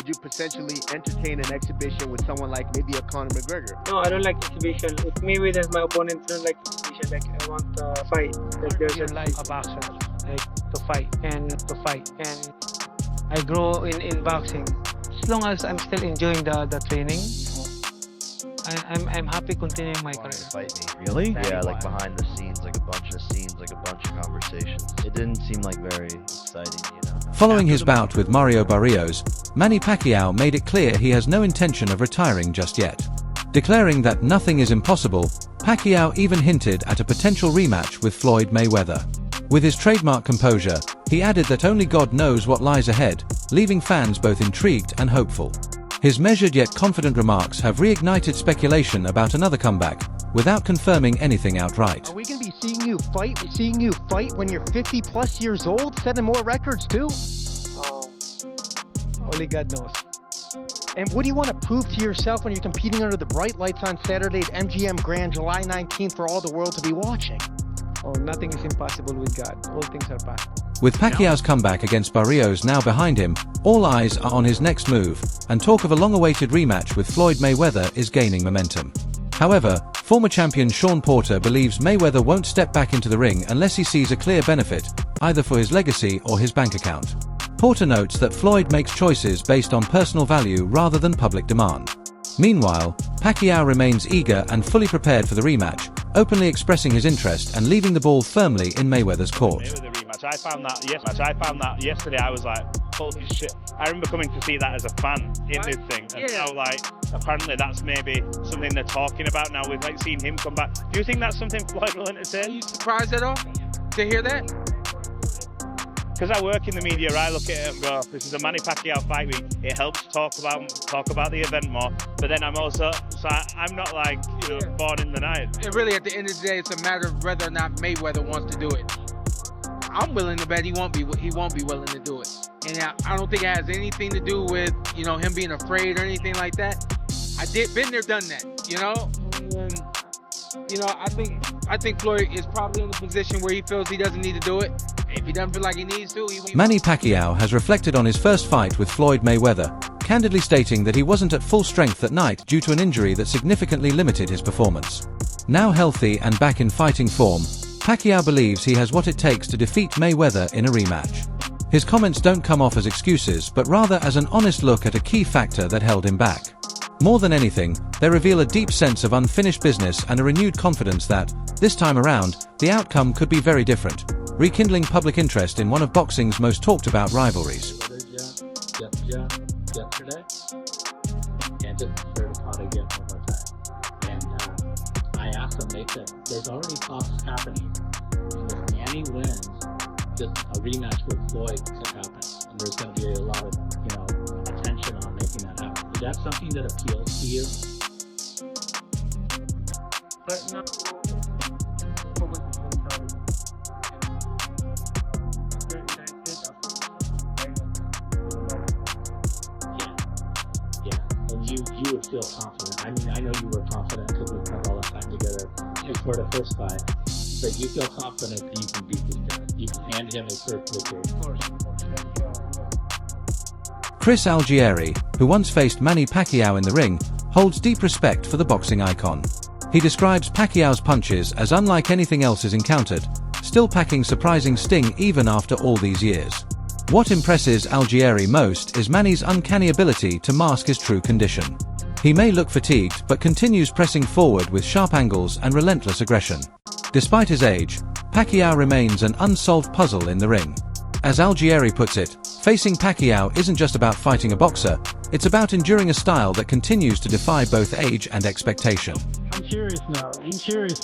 would you potentially entertain an exhibition with someone like maybe a Conor McGregor? No, I don't like exhibition. If Mayweather is my opponent, I don't like exhibition. Like, I want to fight. Like, there's a life of boxer. Like, to fight and to fight. And I grow in boxing. As long as I'm still enjoying the training, I'm happy continuing my career. Fight me. Really? Yeah, like behind the scenes, like a bunch of scenes, like a bunch of conversations. It didn't seem like very exciting, you know. Following his bout with Mario Barrios, Manny Pacquiao made it clear he has no intention of retiring just yet. Declaring that nothing is impossible, Pacquiao even hinted at a potential rematch with Floyd Mayweather. With his trademark composure, he added that only God knows what lies ahead, leaving fans both intrigued and hopeful. His measured yet confident remarks have reignited speculation about another comeback, without confirming anything outright. Are we going to be seeing you fight when you're 50 plus years old, setting more records too? Oh, only God knows. And what do you want to prove to yourself when you're competing under the bright lights on Saturday at MGM Grand, July 19th for all the world to be watching? Oh, nothing is impossible with God. All things are possible. With Pacquiao's comeback against Barrios now behind him, all eyes are on his next move, and talk of a long-awaited rematch with Floyd Mayweather is gaining momentum. However, former champion Shawn Porter believes Mayweather won't step back into the ring unless he sees a clear benefit, either for his legacy or his bank account. Porter notes that Floyd makes choices based on personal value rather than public demand. Meanwhile, Pacquiao remains eager and fully prepared for the rematch, openly expressing his interest and leaving the ball firmly in Mayweather's court. Mayweather rematch. I found that yesterday. I was like, holy shit. I remember coming to see that as a fan in this thing. And now, like, apparently that's maybe something they're talking about now. We've like seen him come back. Do you think that's something Floyd will entertain? Are you surprised at all to hear that? Because I work in the media, I look at it and go, this is a Manny Pacquiao fight week. It helps talk about the event more. But then I'm I'm not like, born in the night. And really, at the end of the day, it's a matter of whether or not Mayweather wants to do it. I'm willing to bet he won't be willing to do it. And I don't think it has anything to do with, him being afraid or anything like that. Been there, done that, And, I think Floyd is probably in a position where he feels he doesn't need to do it. If he doesn't feel like he needs to, Manny Pacquiao has reflected on his first fight with Floyd Mayweather, candidly stating that he wasn't at full strength that night due to an injury that significantly limited his performance. Now healthy and back in fighting form, Pacquiao believes he has what it takes to defeat Mayweather in a rematch. His comments don't come off as excuses, but rather as an honest look at a key factor that held him back. More than anything, they reveal a deep sense of unfinished business and a renewed confidence that, this time around, the outcome could be very different, rekindling public interest in one of boxing's most talked about rivalries. Yesterday, and just heard about it again one more time. And I asked them, they said, there's already talks happening, and if Manny wins, just a rematch with Floyd could happen, and there's going to be a lot of, attention on making that happen. Is that something that appeals to you? But no. You would feel confident. I mean, I know you were confident because we spent all that time together before the first fight. But you feel confident that you can beat this guy. You can hand him a first victory. Of course. Chris Algieri, who once faced Manny Pacquiao in the ring, holds deep respect for the boxing icon. He describes Pacquiao's punches as unlike anything else he's encountered, still packing surprising sting even after all these years. What impresses Algieri most is Manny's uncanny ability to mask his true condition. He may look fatigued but continues pressing forward with sharp angles and relentless aggression. Despite his age, Pacquiao remains an unsolved puzzle in the ring. As Algieri puts it, facing Pacquiao isn't just about fighting a boxer, it's about enduring a style that continues to defy both age and expectation. I'm curious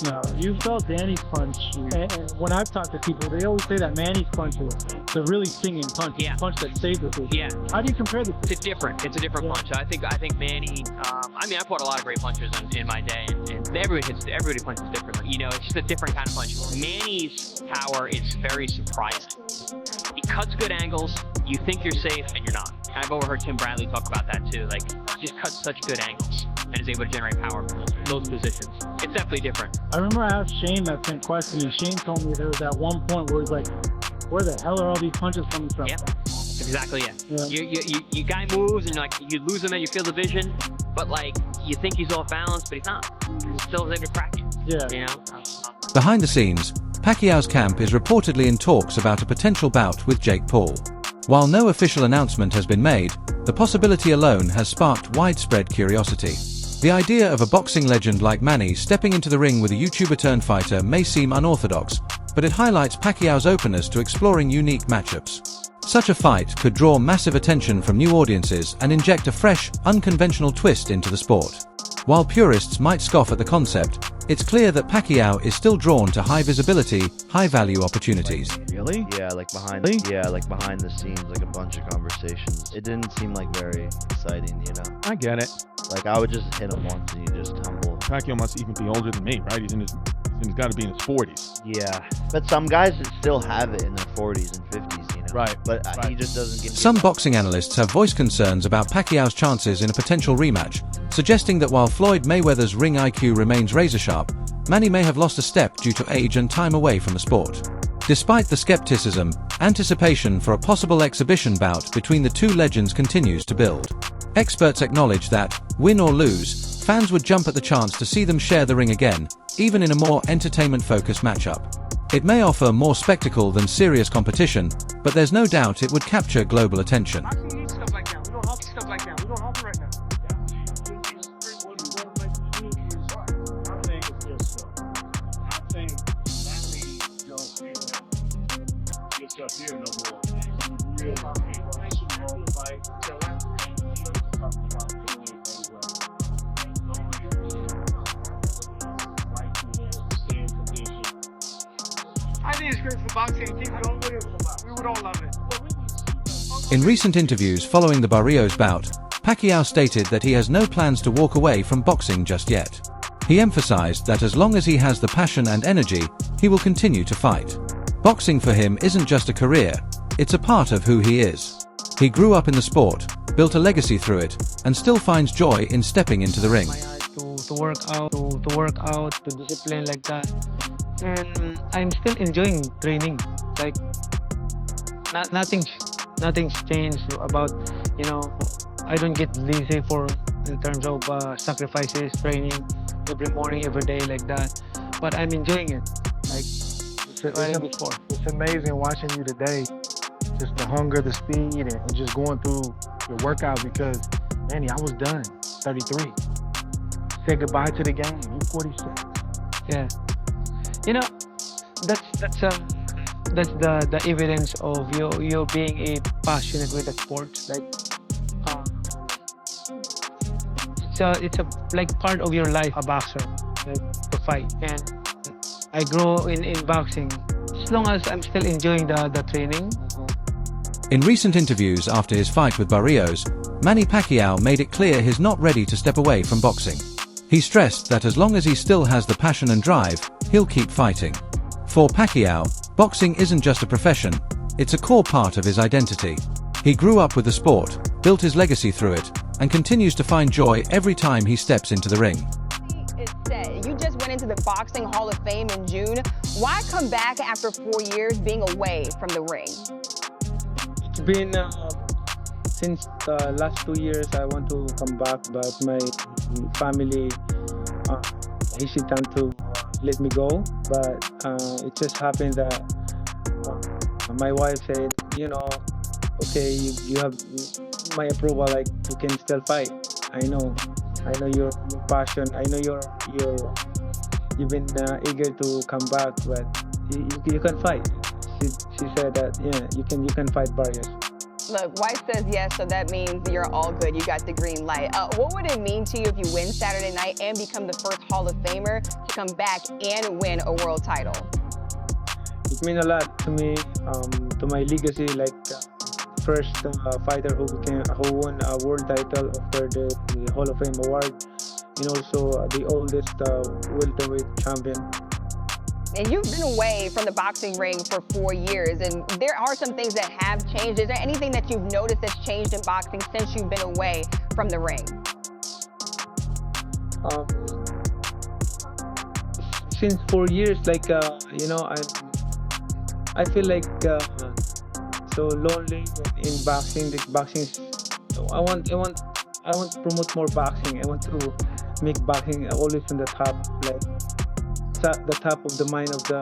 now. You felt Danny's punch, and when I've talked to people, they always say that Manny's punch is the really stinging punch, the punch that saved the Yeah. How do you compare the? It's different. It's a different punch. I think Manny. I fought a lot of great punchers in my day, and everybody punches differently. It's just a different kind of punch. Manny's power is very surprising. He cuts good angles. You think you're safe, and you're not. I've overheard Tim Bradley talk about that too. Like, he just cuts such good angles and is able to generate power from those positions. It's definitely different. I remember I asked Shane that same question, and Shane told me there was that one point where he's like, where the hell are all these punches coming from? Yeah. exactly it. Yeah. You guy moves and like you lose him and you feel the vision, but like you think he's off balance, but he's not. He's still able to crack it. Yeah. You know. Behind the scenes, Pacquiao's camp is reportedly in talks about a potential bout with Jake Paul. While no official announcement has been made, the possibility alone has sparked widespread curiosity. The idea of a boxing legend like Manny stepping into the ring with a YouTuber-turned-fighter may seem unorthodox, but it highlights Pacquiao's openness to exploring unique matchups. Such a fight could draw massive attention from new audiences and inject a fresh, unconventional twist into the sport. While purists might scoff at the concept, it's clear that Pacquiao is still drawn to high-visibility, high-value opportunities. Really? Yeah, like behind the scenes, like a bunch of conversations. It didn't seem like very exciting, you know? I get it. Like I would just hit him once and you just tumble. Pacquiao must even be older than me, right? He's got to be in his 40s. Yeah, but some guys still have it in their 40s and 50s, you know? Right. But he just doesn't give. Some boxing analysts have voiced concerns about Pacquiao's chances in a potential rematch, suggesting that while Floyd Mayweather's ring IQ remains razor-sharp, Manny may have lost a step due to age and time away from the sport. Despite the skepticism, anticipation for a possible exhibition bout between the two legends continues to build. Experts acknowledge that, win or lose, fans would jump at the chance to see them share the ring again, even in a more entertainment-focused matchup. It may offer more spectacle than serious competition, but there's no doubt it would capture global attention. Boxing needs stuff like that. We don't have stuff like that. We don't have it right now. I think it's great for boxing. Keep going with it. We would all love it. In recent interviews following the Barrios bout, Pacquiao stated that he has no plans to walk away from boxing just yet. He emphasized that as long as he has the passion and energy, he will continue to fight. Boxing for him isn't just a career, it's a part of who he is. He grew up in the sport, built a legacy through it, and still finds joy in stepping into the ring. To work out, to discipline like that. And I'm still enjoying training. Like nothing's changed about, you know, I don't get lazy in terms of sacrifices, training every morning, every day like that. But I'm enjoying it. Like It's amazing watching you today. Just the hunger, the speed, and just going through your workout because, Manny, I was done. 33. Say goodbye to the game. You 46. Yeah. You know, that's the evidence of you being a passionate with the sports. Like, it's a like part of your life, a boxer, like to fight. And I grow in boxing as long as I'm still enjoying the training. In recent interviews after his fight with Barrios, Manny Pacquiao made it clear he's not ready to step away from boxing. He stressed that as long as he still has the passion and drive, he'll keep fighting. For Pacquiao, boxing isn't just a profession, it's a core part of his identity. He grew up with the sport, built his legacy through it, and continues to find joy every time he steps into the ring. It's said you just went into the Boxing Hall of Fame in June. Why come back after 4 years being away from the ring? It's been since the last 2 years I want to come back, but my family hesitant to let me go. But it just happened that my wife said, you know, okay, you have my approval, like you can still fight. I know your passion. I know you've been eager to come back, but you can fight. She said that you can fight Barrios. Look, wife says yes, so that means you're all good. You got the green light. What would it mean to you if you win Saturday night and become the first Hall of Famer to come back and win a world title? It means a lot to me, to my legacy, like first fighter who won a world title after the Hall of Fame award, and also the oldest welterweight champion. And you've been away from the boxing ring for 4 years, and there are some things that have changed. Is there anything that you've noticed that's changed in boxing since you've been away from the ring? Since 4 years, like I feel like so lonely in boxing. The boxing is, I want to promote more boxing. I want to make boxing always on the top, like the top of the mind of the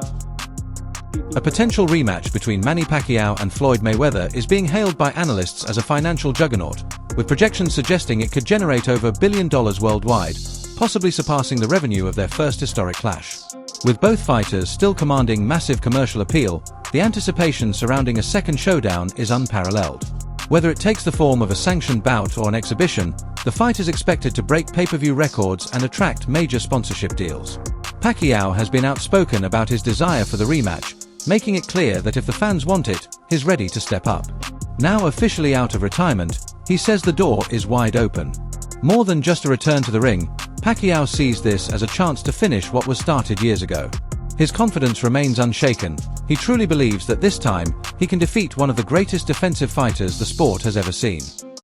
people. A potential rematch between Manny Pacquiao and Floyd Mayweather is being hailed by analysts as a financial juggernaut, with projections suggesting it could generate over $1 billion worldwide, possibly surpassing the revenue of their first historic clash. With both fighters still commanding massive commercial appeal, the anticipation surrounding a second showdown is unparalleled. Whether it takes the form of a sanctioned bout or an exhibition, the fight is expected to break pay-per-view records and attract major sponsorship deals. Pacquiao has been outspoken about his desire for the rematch, making it clear that if the fans want it, he's ready to step up. Now officially out of retirement, he says the door is wide open. More than just a return to the ring, Pacquiao sees this as a chance to finish what was started years ago. His confidence remains unshaken. He truly believes that this time, he can defeat one of the greatest defensive fighters the sport has ever seen.